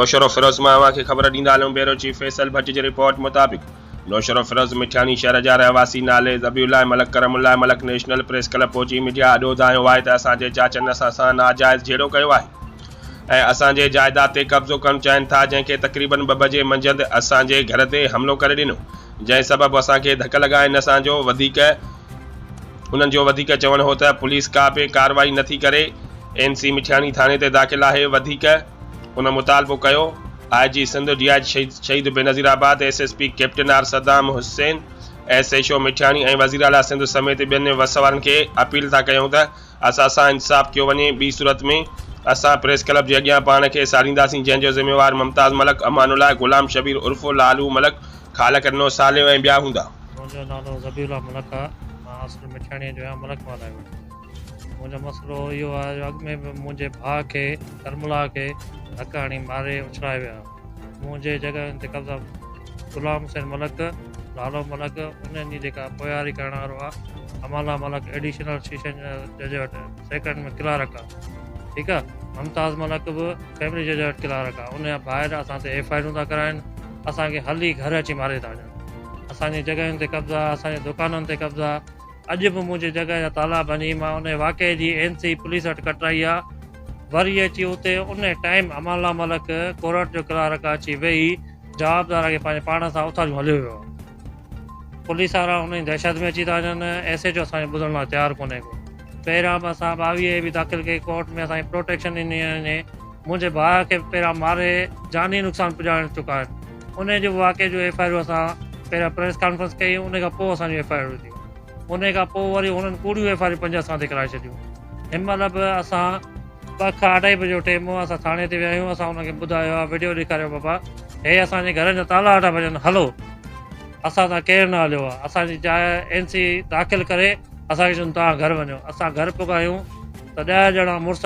नौशरो फिरोज़ मां खे ख़बर ॾींदा हलूं। Bureau chief Faisal Bhatt ji report मुताबिक़ नौशरो फिरोज़ मिठियानी शहर जा रहवासी नाले ज़बीउल्लाह मलक करमुल्लाह मलक नेशनल प्रेस क्लब पहुची मीडिया अॾो ॿुधायो आहे त असांजे चाचनि असां नाजाइज़ झेड़ो कयो आहे ऐं असांजे जाइदाद ते कब्ज़ो करणु चाहिनि था, जंहिंखे तक़रीबन 2 बजे मंझंदि असांजे घर ते हमिलो करे ॾिनो, जंहिं सबबु असांखे धक लॻा आहिनि। उन्हनि जो वधीक चवणु हो त पुलिस का बि कार्रवाई नथी करे। NC मिठियानी थाने ते दाख़िल आहे। वधीक उन मुतालबो कयो। IG Sindh DIG Shaheed Benazirabad SSP captain R Saddam Hussain SHO Mithiani ऐं वज़ीर आला सिंध समेत ॿियनि वसवारनि खे अपील था कयूं त असां सां इंसाफ़ कयो वञे। ॿी सूरत में असां प्रेस क्लब जे अॻियां पाण खे साड़ींदासीं, जंहिंजो ज़िम्मेवार मुमताज़ मलक, अमानुल्लाह, गुलाम शबीर उर्फ़ लालू मलक, ख़ालक नो सालियो ऐं ॿिया हूंदा। मुंहिंजो नालो ज़बीउल्लाह मलक आहे। मां असुल मिठियाणी जो आहियां, मलक वाला आहियूं। मुंहिंजो मसइलो इहो आहे जो अॻु में बि मुंहिंजे भाउ खे करमुल्लाह खे धक हणी मारे उछलाए विया। मुंहिंजे जॻहियुनि ते कब्ज़ा गुलाम हुसैन मलक, लालो मलक, उन्हनि जी जेका पोयारी करण वारो आहे अमाला मलक एडिशनल सेशन जज वटि सेकंड में क्लार्क आहे। ठीकु आहे। मुमताज़ मलक बि फैमिली जज वटि क्लार्क आहे। उन ॿाहिरि असां ते FIR था कराइनि, असांखे हली घर अची मारे था वञनि। असांजी जॻहियुनि ते कब्ज़ा, असांजे दुकाननि ते कब्ज़ा। अॼु बि मुंहिंजे जॻह जा ताला भञी मां उन वाक़े जी NC पुलिस वटि कटाई आहे। वरी अची उते उन टाइम अमाला मलक कोर्ट जो क्लार्क अची वेही जवाबदार खे पंहिंजे पाण सां उथारियूं हलियो वियो आहे। पुलिस वारा उन जी दहशत में अची था वञनि। SHO असांखे ॿुधण लाइ तयारु कोन्हे को। पहिरियां बि असां 22 बि दाख़िल कई कोर्ट में, असांजी प्रोटेक्शन ॾिनी वञे। मुंहिंजे भाउ खे पहिरियां मारे जानी नुक़सान पुॼाइण चुका आहिनि। उन जो वाक़े जो FIR असां पहिरियां प्रेस कॉन्फ्रेंस कई, उन खां पोइ असांजी FIR थी। उन खां पोइ वरी हुननि कूड़ियूं FIR 5 असां ते कराए छॾियूं। हिन महिल बि असां 2 खां 2:30 बजे जो टाइम हो, असां थाणे ते विया आहियूं। असां हुनखे ॿुधायो आहे, वीडियो ॾेखारियो, बाबा हे असांजे घर जा ताला वेठा भॼनि, हलो। असां सां केरु न हलियो आहे। असांजी जाइ NC दाख़िल करे असांखे चवनि तव्हां घर वञो। असां घर पुगायूं त 10 ॼणा मुड़ुस